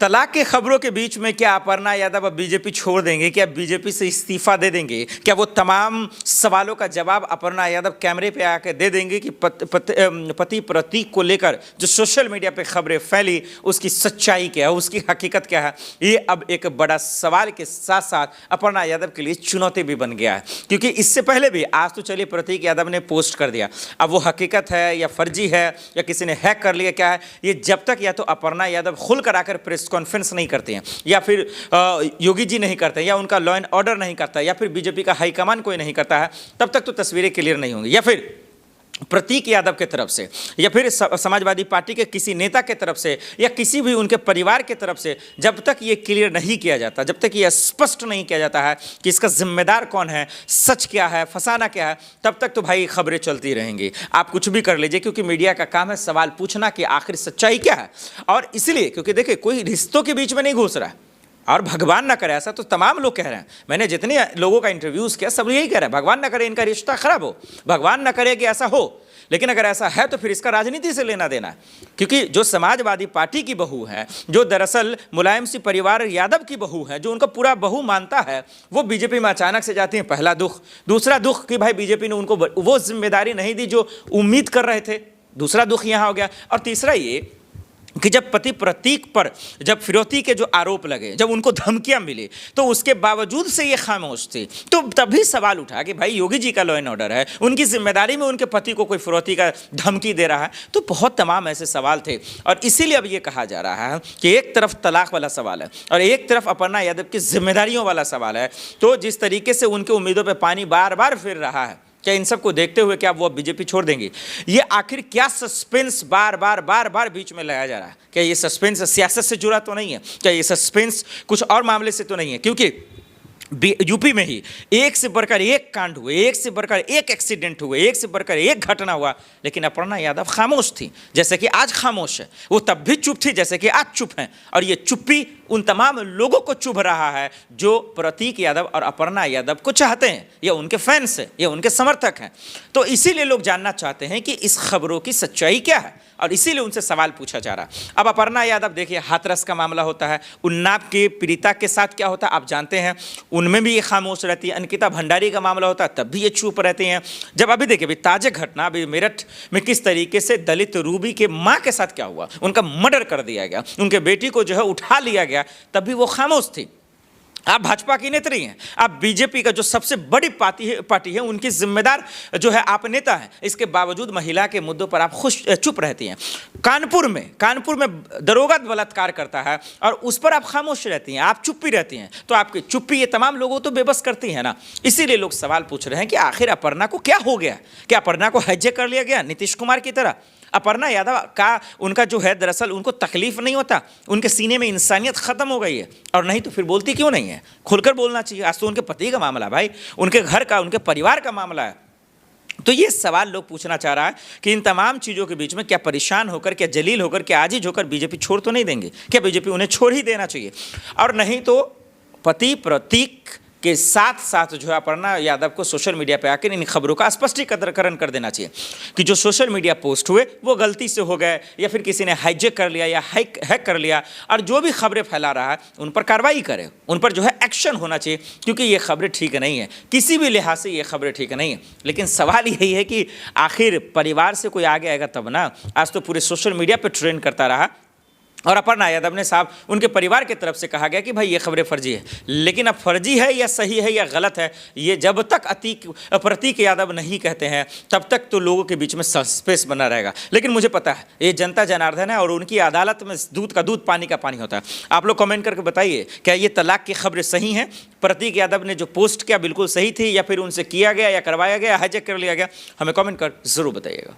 तलाक के खबरों के बीच में क्या अपर्णा यादव अब बीजेपी छोड़ देंगे? क्या बीजेपी से इस्तीफा दे देंगे? क्या वो तमाम सवालों का जवाब अपर्णा यादव कैमरे पे आकर दे देंगे कि पति प्रतीक को लेकर जो सोशल मीडिया पे खबरें फैली उसकी सच्चाई क्या है, उसकी हकीकत क्या है? ये अब एक बड़ा सवाल के साथ साथ अपर्णा यादव के लिए चुनौती भी बन गया है, क्योंकि इससे पहले भी आज तो चलिए प्रतीक यादव ने पोस्ट कर दिया, अब वो हकीकत है या फर्जी है या किसी ने हैक कर लिया, क्या है ये जब तक या तो अपर्णा यादव खुल कर आकर प्रेस कॉन्फ्रेंस नहीं करते हैं या फिर योगी जी नहीं करते हैं या उनका लॉ एंड ऑर्डर नहीं करता या फिर बीजेपी का हाईकमान कोई नहीं करता है, तब तक तो तस्वीरें क्लियर नहीं होंगी। या फिर प्रतीक यादव के तरफ से या फिर समाजवादी पार्टी के किसी नेता के तरफ से या किसी भी उनके परिवार के तरफ से जब तक ये क्लियर नहीं किया जाता, जब तक ये स्पष्ट नहीं किया जाता है कि इसका जिम्मेदार कौन है, सच क्या है, फसाना क्या है, तब तक तो भाई खबरें चलती रहेंगी। आप कुछ भी कर लीजिए, क्योंकि मीडिया का काम है सवाल पूछना कि आखिर सच्चाई क्या है। और इसलिए क्योंकि देखिए कोई रिश्तों के बीच में नहीं घुस रहा है, और भगवान ना करे, ऐसा तो तमाम लोग कह रहे हैं। मैंने जितने लोगों का इंटरव्यूज़ किया सब यही कह रहे हैं, भगवान ना करे इनका रिश्ता खराब हो, भगवान ना करे कि ऐसा हो। लेकिन अगर ऐसा है तो फिर इसका राजनीति से लेना देना है, क्योंकि जो समाजवादी पार्टी की बहू है, जो दरअसल मुलायम सिंह परिवार यादव की बहू है, जो उनका पूरा बहू मानता है, वो बीजेपी में अचानक से जाती है। पहला दुख। दूसरा दुख कि भाई बीजेपी ने उनको वो जिम्मेदारी नहीं दी जो उम्मीद कर रहे थे, दूसरा दुख यहाँ हो गया। और तीसरा ये कि जब पति प्रतीक पर जब फिरौती के जो आरोप लगे, जब उनको धमकियां मिली, तो उसके बावजूद से ये खामोश थी। तो तभी सवाल उठा कि भाई योगी जी का लॉ एंड ऑर्डर है, उनकी जिम्मेदारी में उनके पति को कोई फिरौती का धमकी दे रहा है, तो बहुत तमाम ऐसे सवाल थे। और इसीलिए अब ये कहा जा रहा है कि एक तरफ तलाक वाला सवाल है और एक तरफ अपर्णा यादव की जिम्मेदारियों वाला सवाल है। तो जिस तरीके से उनके उम्मीदों पर पानी बार बार फिर रहा है, क्या इन सबको देखते हुए क्या वो बीजेपी छोड़ देंगे? ये आखिर क्या सस्पेंस बार बार बीच में लाया जा रहा है? क्या ये सस्पेंस सियासत से जुड़ा तो नहीं है? क्या ये सस्पेंस कुछ और मामले से तो नहीं है? क्योंकि यूपी में ही एक से बढ़कर एक कांड हुए, एक से बढ़कर एक एक्सीडेंट हुए, एक से बढ़कर एक घटना हुआ, लेकिन अपर्णा यादव खामोश थी, जैसे कि आज खामोश है। वो तब भी चुप थी जैसे कि आज चुप हैं। और ये चुप्पी उन तमाम लोगों को चुभ रहा है जो प्रतीक यादव और अपर्णा यादव को चाहते हैं, या उनके फैंस हैं, या उनके समर्थक हैं। तो इसीलिए लोग जानना चाहते हैं कि इस खबरों की सच्चाई क्या है, और इसीलिए उनसे सवाल पूछा जा रहा है। अब अपर्णा यादव देखिए, हाथरस का मामला होता है, उन्नाव के पीड़िता के साथ क्या होता है आप जानते हैं, उनमें भी ये खामोश रहती है। अंकिता भंडारी का मामला होता है तब भी ये चुप रहते हैं। जब अभी देखिए, अभी ताज़ा घटना अभी मेरठ में किस तरीके से दलित रूबी के माँ के साथ क्या हुआ, उनका मर्डर कर दिया गया, उनके बेटी को जो है उठा लिया गया, तब भी वो खामोश थी। आप भाजपा की नेत्री हैं, आप बीजेपी का जो सबसे बड़ी पार्टी है उनकी जिम्मेदार जो है आप नेता हैं, इसके बावजूद महिला के मुद्दों पर आप चुप रहती हैं। कानपुर में दरोगा बलात्कार करता है और उस पर आप खामोश रहती हैं, आप चुप्पी रहती हैं। तो आपकी चुप्पी ये तमाम लोगों तो बेबस करती है ना। इसीलिए लोग सवाल पूछ रहे हैं कि आखिर अपर्णा को क्या हो गया? क्या अपर्णा को हाईजैक कर लिया गया नीतीश कुमार की तरह? अपर्णा यादव का उनका जो है दरअसल उनको तकलीफ नहीं होता, उनके सीने में इंसानियत खत्म हो गई है, और नहीं तो फिर बोलती क्यों नहीं है? खुलकर बोलना चाहिए। आज तो उनके पति का मामला भाई, उनके घर का, उनके परिवार का मामला है। तो ये सवाल लोग पूछना चाह रहा है कि इन तमाम चीज़ों के बीच में क्या परेशान होकर, क्या जलील होकर, क्या आजिज होकर बीजेपी छोड़ तो नहीं देंगे? क्या बीजेपी उन्हें छोड़ ही देना चाहिए? और नहीं तो पति प्रतीक के साथ साथ जो है अपर्णा यादव को सोशल मीडिया पे आकर इन खबरों का स्पष्टीकरण कर देना चाहिए कि जो सोशल मीडिया पोस्ट हुए वो गलती से हो गए, या फिर किसी ने हाईजैक कर लिया या हैक कर लिया, और जो भी खबरें फैला रहा है उन पर कार्रवाई करे, उन पर जो है एक्शन होना चाहिए, क्योंकि ये खबरें ठीक नहीं है, किसी भी लिहाज से ये खबरें ठीक नहीं है। लेकिन सवाल यही है कि आखिर परिवार से कोई आगे आएगा तब ना। आज तो पूरे सोशल मीडिया पर ट्रेंड करता रहा, और अपर्णा यादव ने साहब उनके परिवार की तरफ से कहा गया कि भाई ये खबरें फर्जी है। लेकिन अब फर्जी है या सही है या गलत है, ये जब तक प्रतीक यादव नहीं कहते हैं तब तक तो लोगों के बीच में सस्पेंस बना रहेगा। लेकिन मुझे पता है ये जनता जनार्दन है और उनकी अदालत में दूध का दूध पानी का पानी होता है। आप लोग कमेंट करके बताइए, क्या ये तलाक की खबरें सही हैं? प्रतीक यादव ने जो पोस्ट किया बिल्कुल सही थी, या फिर उनसे किया गया या करवाया गया, हाईजैक कर लिया गया? हमें कमेंट कर ज़रूर बताइएगा।